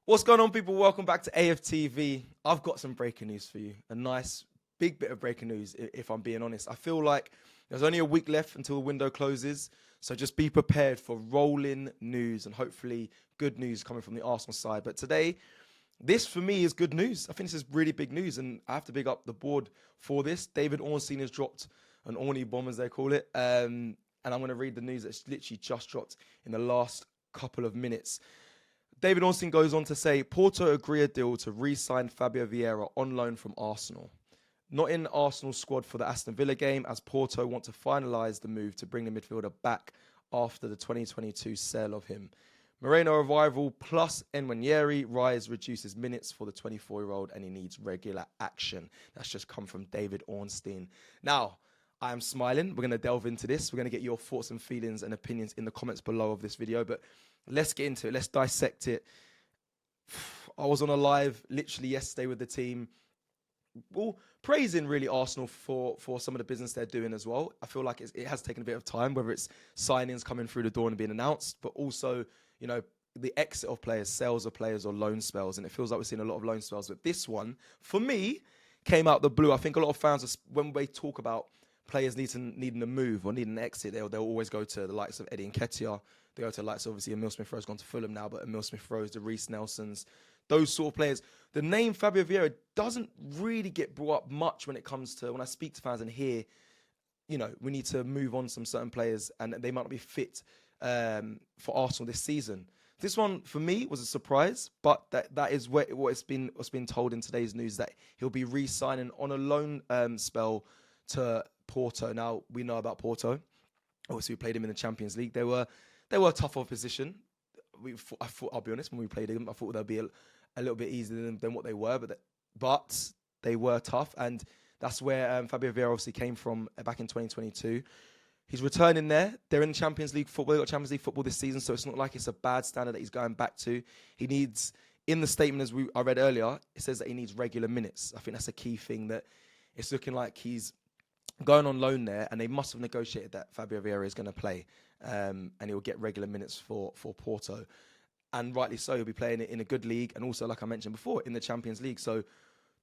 What's going on, people? Welcome back to AFTV. I've got some breaking news for you. A nice big bit of breaking news, if I'm being honest. I feel like there's only a week left until the window closes. So just be prepared for rolling news and hopefully good news coming from the Arsenal side. But today, this for me is good news. I think this is really big news, and I have to big up the board for this. David Ornstein has dropped an Orney bomb, as they call it. And I'm going to read the news that's literally just dropped in the last couple of minutes. David Ornstein goes on to say, Porto agree a deal to re-sign Fabio Vieira on loan from Arsenal. Not in Arsenal's squad for the Aston Villa game, as Porto want to finalise the move to bring the midfielder back after the 2022 sale of him. Moreno arrival plus Nwaneri rise reduces minutes for the 24-year-old and he needs regular action. That's just come from David Ornstein. Now, I am smiling. We're going to delve into this. We're going to get your thoughts and feelings and opinions in the comments below of this video, but let's get into it. Let's dissect it. I was on a live literally yesterday with the team, well, praising really Arsenal for some of the business they're doing as well. I feel like it has taken a bit of time, whether it's signings coming through the door and being announced, but also, you know, the exit of players, sales of players or loan spells. And it feels like we're seeing a lot of loan spells. But this one, for me, came out the blue. I think a lot of fans, when they talk about players needing a move or needing an exit, they'll always go to the likes of Eddie Nketiah. They go to the likes, obviously, Emile Smith-Rowe's gone to Fulham now, but Emile Smith-Rowe's, the Reece Nelsons, those sort of players. The name Fabio Vieira doesn't really get brought up much when it comes to, when I speak to fans and hear, you know, we need to move on some certain players and they might not be fit for Arsenal this season. This one, for me, was a surprise, but that is what's been told in today's news, that he'll be re-signing on a loan spell to Porto. Now, we know about Porto. Obviously, we played him in the Champions League. They were a tough opposition. I thought, I'll be honest, when we played them, I thought they'd be a little bit easier than what they were, but they were tough, and that's where Fabio Vieira obviously came from back in 2022. He's returning there. They're in Champions League football. They've got Champions League football this season, so it's not like it's a bad standard that he's going back to. He needs, in the statement as I read earlier, it says that he needs regular minutes. I think that's a key thing, that it's looking like he's going on loan there, and they must have negotiated that Fabio Vieira is going to play, and he'll get regular minutes for Porto. And rightly so, he'll be playing it in a good league, and also, like I mentioned before, in the Champions League. So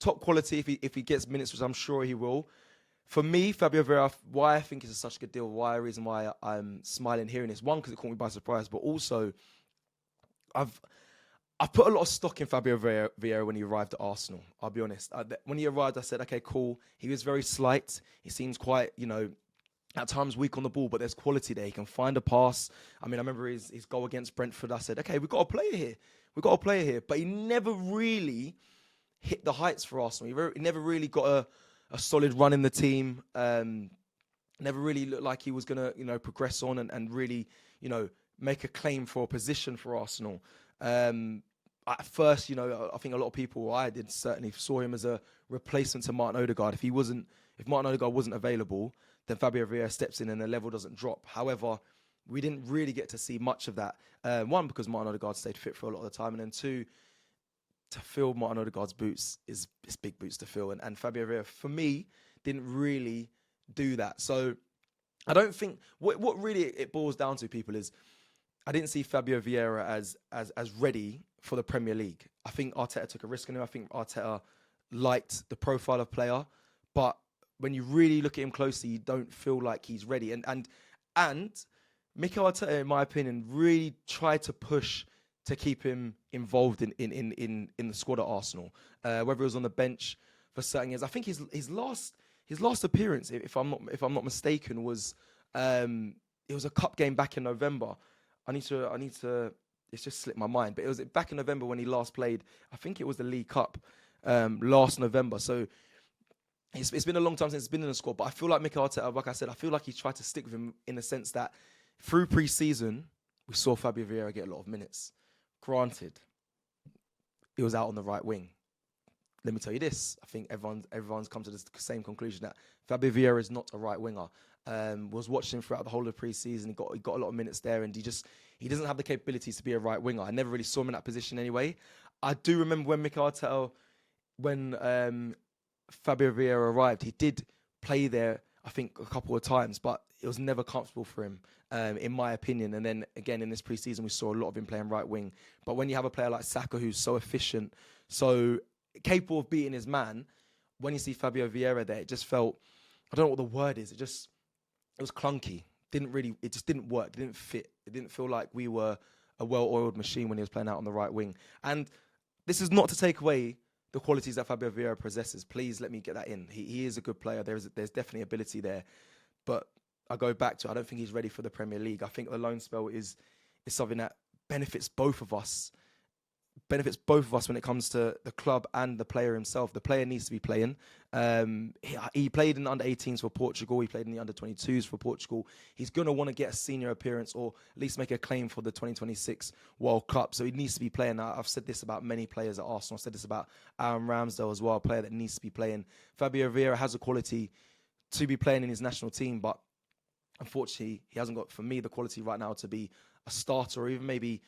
top quality if he gets minutes, which I'm sure he will. For me, Fabio Vieira, why I think it's such a good deal, why a reason why I'm smiling hearing this, one, because it caught me by surprise, but also I've put a lot of stock in Fabio Vieira when he arrived at Arsenal. I'll be honest. When he arrived, I said, okay, cool. He was very slight. He seems quite, you know, at times weak on the ball, but there's quality there. He can find a pass. I mean, I remember his goal against Brentford. I said, okay, we've got a player here. We've got a player here. But he never really hit the heights for Arsenal. He never really got a solid run in the team. Never really looked like he was going to, you know, progress on and really, you know, make a claim for a position for Arsenal. At first, you know, I think a lot of people, I did certainly, saw him as a replacement to Martin Odegaard. If Martin Odegaard wasn't available, then Fabio Vieira steps in and the level doesn't drop. However, we didn't really get to see much of that. One, because Martin Odegaard stayed fit for a lot of the time, and then two, to fill Martin Odegaard's boots it's big boots to fill, and Fabio Vieira, for me, didn't really do that. So I don't think what really it boils down to, people, is I didn't see Fabio Vieira as ready for the Premier League. I think Arteta took a risk on him. I think Arteta liked the profile of player, but when you really look at him closely, you don't feel like he's ready. And Mikel Arteta, in my opinion, really tried to push to keep him involved in the squad at Arsenal. Whether he was on the bench for certain years, I think his last appearance, if I'm not mistaken, was it was a cup game back in November. I need to. It's just slipped my mind, but it was back in November when he last played. I think it was the League Cup last November. So it's been a long time since he's been in the squad. But I feel like Mikel Arteta, like I said, I feel like he tried to stick with him in the sense that through pre-season we saw Fabio Vieira get a lot of minutes. Granted, he was out on the right wing. Let me tell you this: I think everyone's come to the same conclusion that Fabio Vieira is not a right winger. Was watching him throughout the whole of the pre-season. He got a lot of minutes there, and he doesn't have the capabilities to be a right winger. I never really saw him in that position anyway. I do remember when Mikel Arteta, when Fabio Vieira arrived, he did play there I think, a couple of times, but it was never comfortable for him, in my opinion. And then again in this preseason, we saw a lot of him playing right wing. But when you have a player like Saka who's so efficient, so capable of beating his man, when you see Fabio Vieira there, it just felt, I don't know what the word is. It was clunky. It just didn't work. It didn't fit. It didn't feel like we were a well-oiled machine when he was playing out on the right wing. And this is not to take away the qualities that Fabio Vieira possesses. Please let me get that in. He is a good player. There's definitely ability there. But I go back to, I don't think he's ready for the Premier League. I think the loan spell is something that benefits both of us. Benefits both of us when it comes to the club and the player himself. The player needs to be playing. He played in the under-18s for Portugal. He played in the under-22s for Portugal. He's going to want to get a senior appearance or at least make a claim for the 2026 World Cup. So he needs to be playing. I've said this about many players at Arsenal. I've said this about Aaron Ramsdale as well, a player that needs to be playing. Fabio Vieira has the quality to be playing in his national team, but unfortunately, he hasn't got, for me, the quality right now to be a starter or even maybe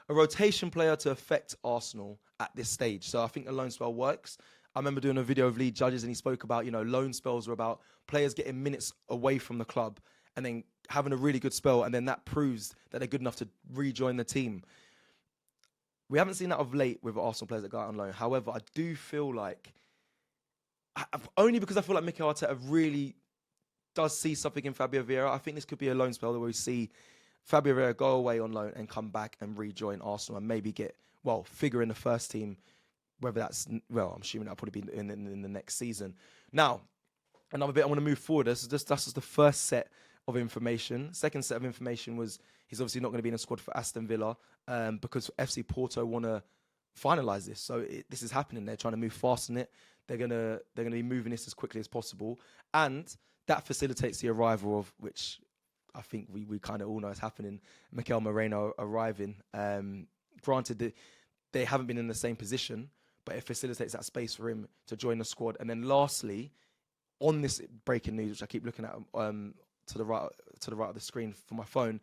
a rotation player to affect Arsenal at this stage. So I think the loan spell works. I remember doing a video of Lee Judges and he spoke about, loan spells were about players getting minutes away from the club and then having a really good spell, and then that proves that they're good enough to rejoin the team. We haven't seen that of late with Arsenal players that go out on loan. However, I do feel like, only because I feel like Mikel Arteta really does see something in Fabio Vieira, I think this could be a loan spell where we see Fabio Vieira go away on loan and come back and rejoin Arsenal and maybe figure in the first team, whether that's, I'm assuming that'll probably be in the next season. Now, another bit I want to move forward. That's just the first set of information. Second set of information was he's obviously not going to be in the squad for Aston Villa because FC Porto want to finalise this. So this is happening. They're trying to move fast on it. They're gonna be moving this as quickly as possible, and that facilitates the arrival of, which I think we kind of all know is happening, Mikel Moreno arriving. Granted that they haven't been in the same position, but it facilitates that space for him to join the squad. And then lastly, on this breaking news, which I keep looking at to the right of the screen for my phone,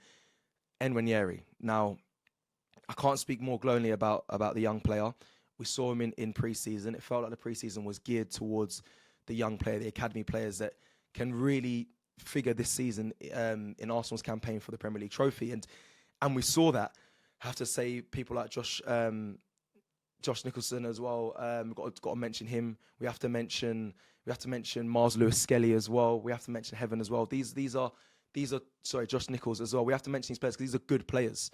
Nwaneri. Now, I can't speak more glowingly about the young player. We saw him in pre-season. It felt like the pre-season was geared towards the young player, the academy players that can really figure this season in Arsenal's campaign for the Premier League trophy. And we saw that. I have to say, people like Josh Nicholson as well. Got to mention him. We have to mention Mars Lewis Skelly as well. We have to mention Heaven as well. These are Josh Nichols as well. We have to mention these players because these are good players.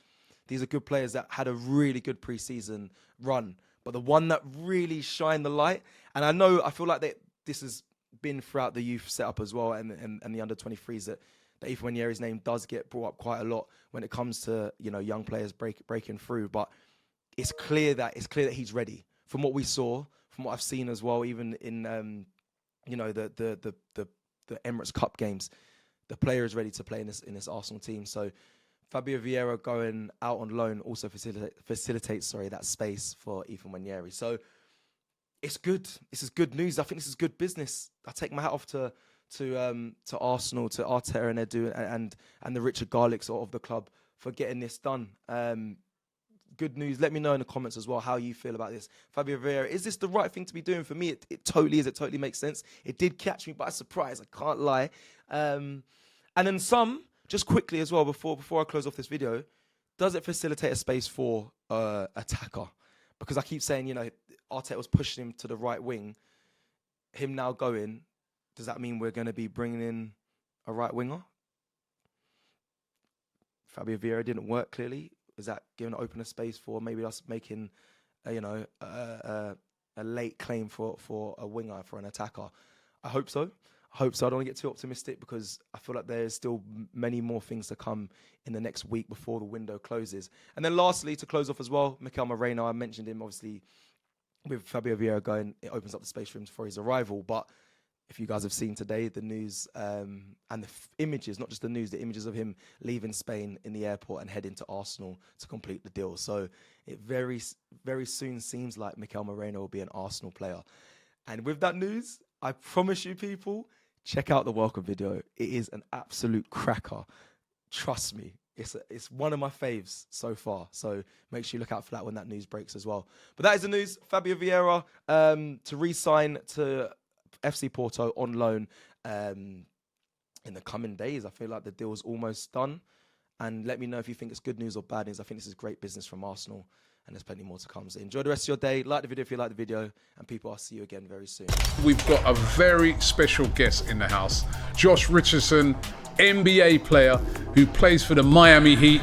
These are good players that had a really good pre-season run. But the one that really shined the light, and I feel like this has been throughout the youth setup as well, and the under-23s that Ethan Nwaneri's name does get brought up quite a lot when it comes to young players breaking through. But it's clear that he's ready. From what we saw, from what I've seen as well, even in the Emirates Cup games, the player is ready to play in this Arsenal team. So Fabio Vieira going out on loan also facilitates that space for Ethan Nwaneri. So it's good. This is good news. I think this is good business. I take my hat off to Arsenal, to Arteta and Edu and the Richard Garlicks of the club for getting this done. Good news. Let me know in the comments as well how you feel about this. Fabio Vieira, is this the right thing to be doing? For me, it totally is. It totally makes sense. It did catch me by surprise. I can't lie. And then just quickly as well, before I close off this video, does it facilitate a space for attacker? Because I keep saying, Arteta was pushing him to the right wing. Him now going, does that mean we're going to be bringing in a right winger? Fabio Vieira didn't work clearly. Is that giving open a space for maybe us making, a late claim for a winger, for an attacker? I hope so. I don't want to get too optimistic because I feel like there's still many more things to come in the next week before the window closes. And then lastly, to close off as well, Mikel Moreno, I mentioned him obviously with Fabio Vieira going, it opens up the space for him for his arrival. But if you guys have seen today, the news and the images, not just the news, the images of him leaving Spain in the airport and heading to Arsenal to complete the deal. So it very, very soon seems like Mikel Moreno will be an Arsenal player. And with that news, I promise you people, check out the welcome video. It is an absolute cracker. Trust me. It's one of my faves so far. So make sure you look out for that when that news breaks as well. But that is the news. Fabio Vieira to re-sign to FC Porto on loan. in the coming days. I feel like the deal's almost done. And let me know if you think it's good news or bad news. I think this is great business from Arsenal, and there's plenty more to come. So enjoy the rest of your day. Like the video if you like the video, and people, I'll see you again very soon. We've got a very special guest in the house. Josh Richardson, NBA player who plays for the Miami Heat.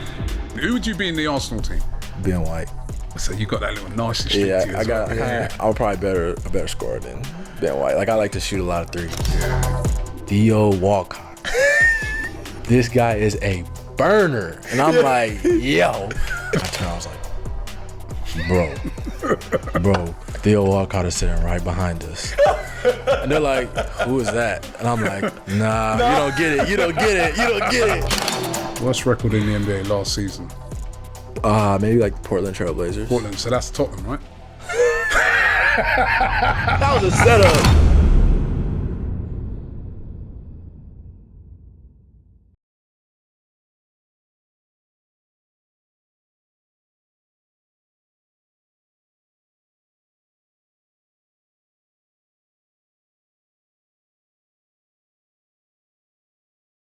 Who would you be in the Arsenal team? Ben White. So you got that little nasty streak Yeah, to you as well. I'm probably a better scorer than Ben White. Like, I like to shoot a lot of threes. Yeah. Theo Walcott. This guy is a burner. And I'm like, yo. I turned, I was like, bro, Theo Walcott is sitting right behind us. And they're like, who is that? And I'm like, nah, you don't get it. Worst record in the NBA last season? Maybe like Portland Trailblazers. Portland, so that's Tottenham, right? That was a setup.